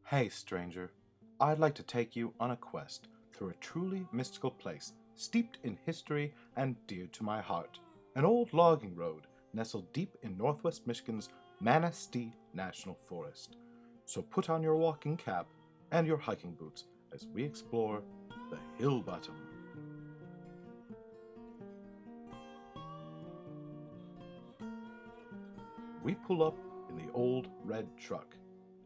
Hey, stranger, I'd like to take you on a quest through a truly mystical place steeped in history and dear to my heart. An old logging road nestled deep in northwest Michigan's Manistee National Forest. So put on your walking cap and your hiking boots as we explore the hill bottom. We pull up in the old red truck.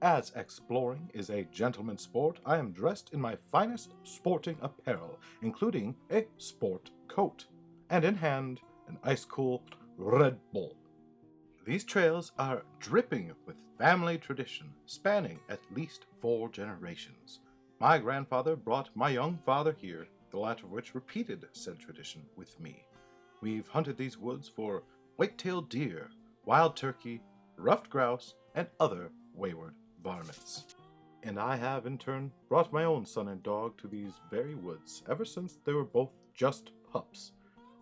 As exploring is a gentleman's sport, I am dressed in my finest sporting apparel, including a sport coat, and in hand, an ice-cool Red Bull. These trails are dripping with family tradition, spanning at least 4 generations. My grandfather brought my young father here, the latter of which repeated said tradition with me. We've hunted these woods for white-tailed deer, wild turkey, ruffed grouse, and other wayward varmints. And I have, in turn, brought my own son and dog to these very woods ever since they were both just pups.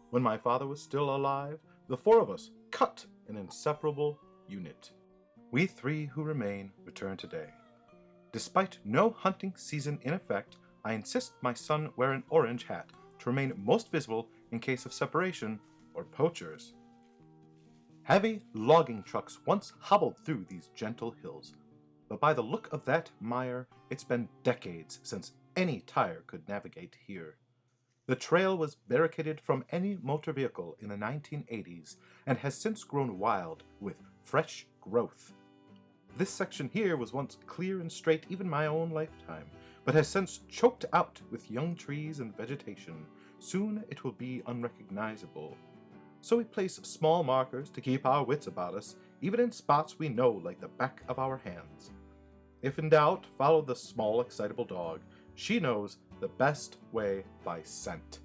When my father was still alive, the 4 of us cut an inseparable unit. We 3 who remain return today. Despite no hunting season in effect, I insist my son wear an orange hat to remain most visible in case of separation or poachers. Heavy logging trucks once hobbled through these gentle hills, but by the look of that mire, it's been decades since any tire could navigate here. The trail was barricaded from any motor vehicle in the 1980s and has since grown wild with fresh growth. This section here was once clear and straight even my own lifetime, but has since choked out with young trees and vegetation. Soon it will be unrecognizable. So we place small markers to keep our wits about us, even in spots we know like the back of our hands. If in doubt, follow the small, excitable dog. She knows the best way by scent.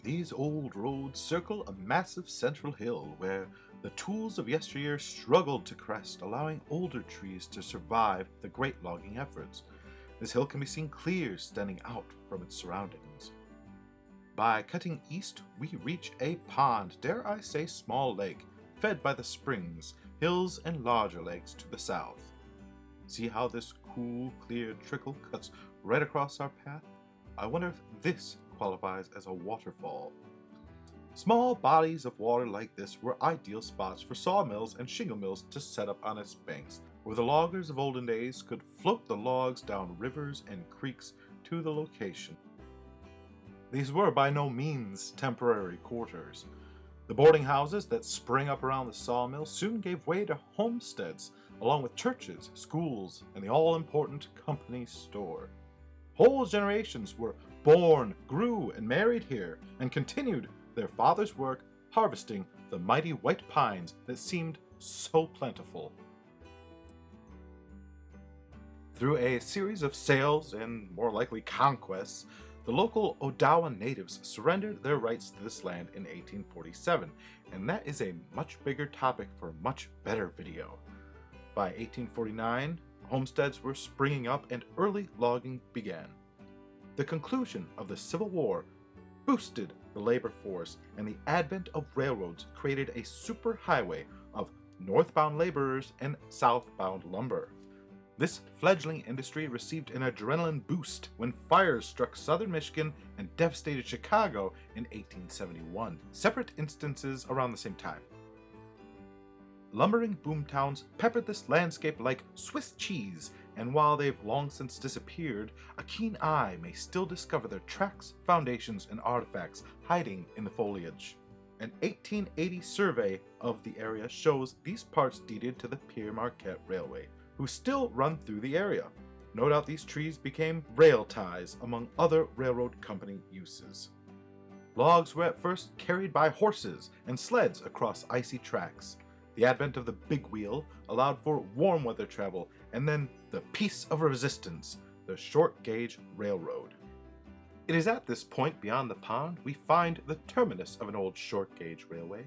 These old roads circle a massive central hill where the tools of yesteryear struggled to crest, allowing older trees to survive the great logging efforts. This hill can be seen clear standing out from its surroundings. By cutting east, we reach a pond, dare I say small lake, fed by the springs, hills, and larger lakes to the south. See how this cool, clear trickle cuts right across our path? I wonder if this qualifies as a waterfall. Small bodies of water like this were ideal spots for sawmills and shingle mills to set up on its banks, where the loggers of olden days could float the logs down rivers and creeks to the location. These were by no means temporary quarters. The boarding houses that sprang up around the sawmill soon gave way to homesteads, along with churches, schools, and the all-important company store. Whole generations were born, grew, and married here, and continued their father's work harvesting the mighty white pines that seemed so plentiful. Through a series of sales and more likely conquests, the local Odawa natives surrendered their rights to this land in 1847, and that is a much bigger topic for a much better video. By 1849, homesteads were springing up and early logging began. The conclusion of the Civil War boosted the labor force, and the advent of railroads created a superhighway of northbound laborers and southbound lumber. This fledgling industry received an adrenaline boost when fires struck southern Michigan and devastated Chicago in 1871, separate instances around the same time. Lumbering boomtowns peppered this landscape like Swiss cheese, and while they've long since disappeared, a keen eye may still discover their tracks, foundations, and artifacts hiding in the foliage. An 1880 survey of the area shows these parts deeded to the Pierre Marquette Railway, who still run through the area. No doubt these trees became rail ties among other railroad company uses. Logs were at first carried by horses and sleds across icy tracks. The advent of the big wheel allowed for warm weather travel, and then the piece of resistance, the short gauge railroad. It is at this point beyond the pond we find the terminus of an old short gauge railway.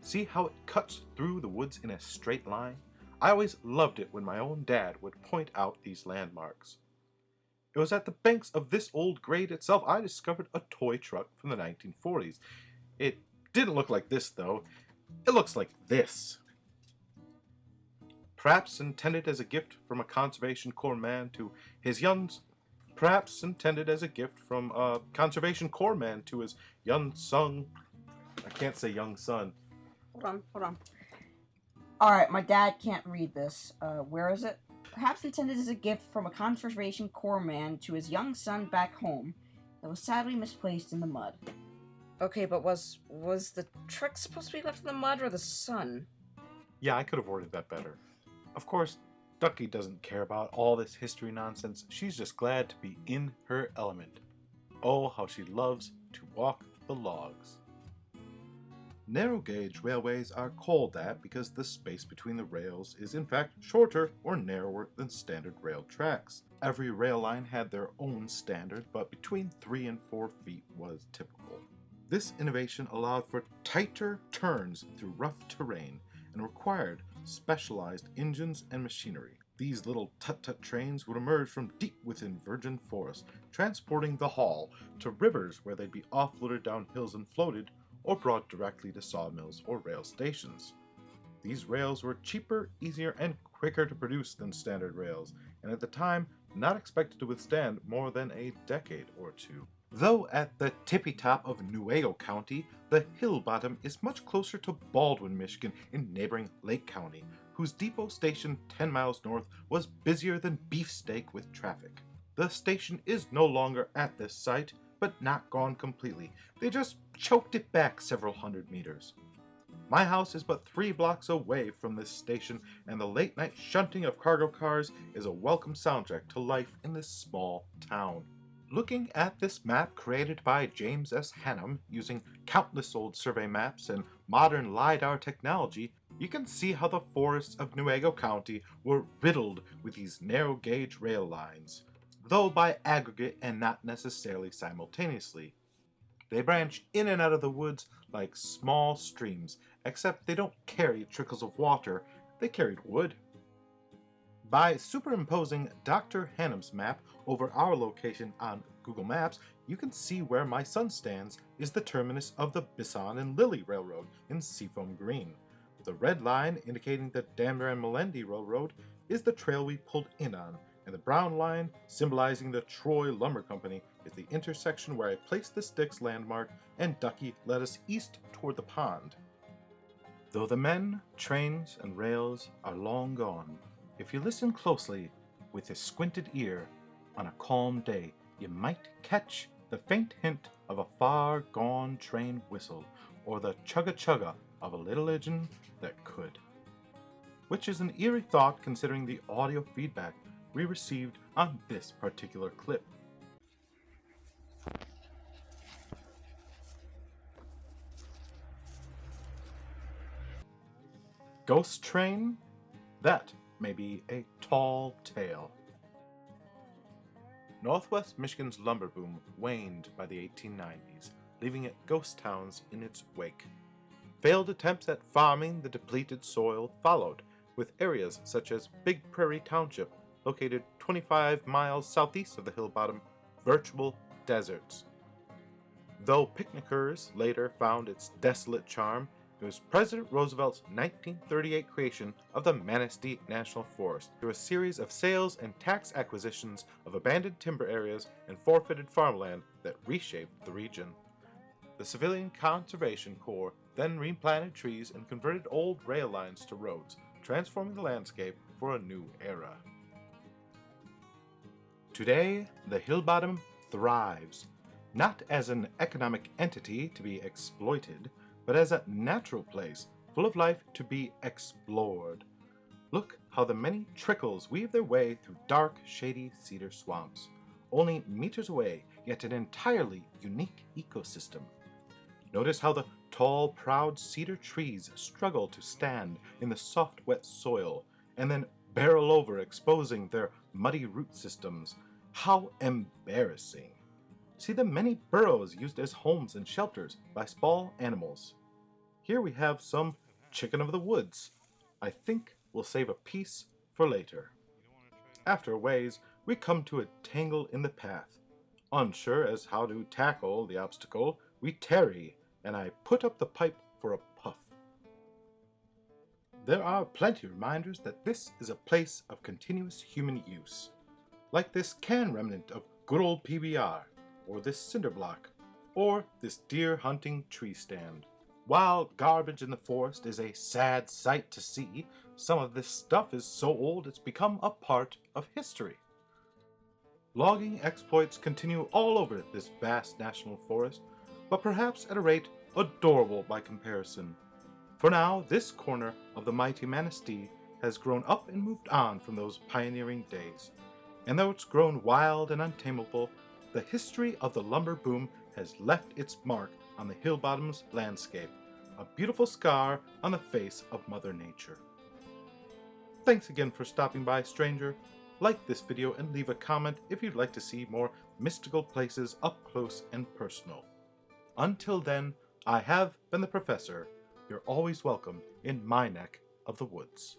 See how it cuts through the woods in a straight line? I always loved it when my own dad would point out these landmarks. It was at the banks of this old grade itself I discovered a toy truck from the 1940s. It didn't look like this though. It looks like this. perhaps intended as a gift from a Conservation Corps man to his young son. I can't say young son. Hold on. Alright, my dad can't read this. Where is it? Perhaps intended as a gift from a Conservation Corps man to his young son back home that was sadly misplaced in the mud. Okay, but was the truck supposed to be left in the mud or the sun? Yeah, I could have worded that better. Of course, Ducky doesn't care about all this history nonsense. She's just glad to be in her element. Oh, how she loves to walk the logs. Narrow gauge railways are called that because the space between the rails is in fact shorter or narrower than standard rail tracks. Every rail line had their own standard, but between 3 and 4 feet was typical. This innovation allowed for tighter turns through rough terrain and required specialized engines and machinery. These little tut-tut trains would emerge from deep within virgin forest, transporting the haul to rivers where they'd be offloaded down hills and floated, or brought directly to sawmills or rail stations. These rails were cheaper, easier, and quicker to produce than standard rails, and at the time not expected to withstand more than a decade or two. Though at the tippy top of Nuevo County, the hill bottom is much closer to Baldwin, Michigan in neighboring Lake County, whose depot station 10 miles north was busier than beefsteak with traffic. The station is no longer at this site, but not gone completely. They just choked it back several hundred meters. My house is but 3 blocks away from this station, and the late-night shunting of cargo cars is a welcome soundtrack to life in this small town. Looking at this map created by James S. Hannum using countless old survey maps and modern LiDAR technology, you can see how the forests of Nuevo County were riddled with these narrow gauge rail lines, though by aggregate and not necessarily simultaneously. They branch in and out of the woods like small streams, except they don't carry trickles of water, they carried wood. By superimposing Dr. Hannum's map over our location on Google Maps, you can see where my son stands is the terminus of the Bison and Lily Railroad in Seafoam Green. The red line indicating the Danbury and Melendi Railroad is the trail we pulled in on, and the brown line, symbolizing the Troy Lumber Company, is the intersection where I placed the Styx landmark and Ducky led us east toward the pond. Though the men, trains, and rails are long gone, if you listen closely with a squinted ear on a calm day, you might catch the faint hint of a far-gone train whistle or the chugga-chugga of a little engine that could. Which is an eerie thought considering the audio feedback we received on this particular clip. Ghost train? That may be a tall tale. Northwest Michigan's lumber boom waned by the 1890s, leaving it ghost towns in its wake. Failed attempts at farming the depleted soil followed, with areas such as Big Prairie Township, located 25 miles southeast of the hill bottom, virtual deserts. Though picnickers later found its desolate charm, it was President Roosevelt's 1938 creation of the Manistee National Forest through a series of sales and tax acquisitions of abandoned timber areas and forfeited farmland that reshaped the region. The Civilian Conservation Corps then replanted trees and converted old rail lines to roads, transforming the landscape for a new era. Today, the hill bottom thrives, not as an economic entity to be exploited, but as a natural place full of life to be explored. Look how the many trickles weave their way through dark, shady cedar swamps, only meters away, yet an entirely unique ecosystem. Notice how the tall, proud cedar trees struggle to stand in the soft, wet soil, and then barrel over, exposing their muddy root systems. How embarrassing! See the many burrows used as homes and shelters by small animals. Here we have some chicken of the woods. I think we'll save a piece for later. After a ways, we come to a tangle in the path. Unsure as how to tackle the obstacle, we tarry, and I put up the pipe for a puff. there are plenty of reminders that this is a place of continuous human use, like this can remnant of good old PBR, or this cinder block, or this deer hunting tree stand. While garbage in the forest is a sad sight to see, some of this stuff is so old it's become a part of history. Logging exploits continue all over this vast national forest, but perhaps at a rate adorable by comparison. For now, this corner of the mighty Manistee has grown up and moved on from those pioneering days. And though it's grown wild and untamable, the history of the lumber boom has left its mark on the hill bottom's landscape, a beautiful scar on the face of Mother Nature. Thanks again for stopping by, stranger. Like this video and leave a comment if you'd like to see more mystical places up close and personal. Until then, I have been the Professor. You're always welcome in my neck of the woods.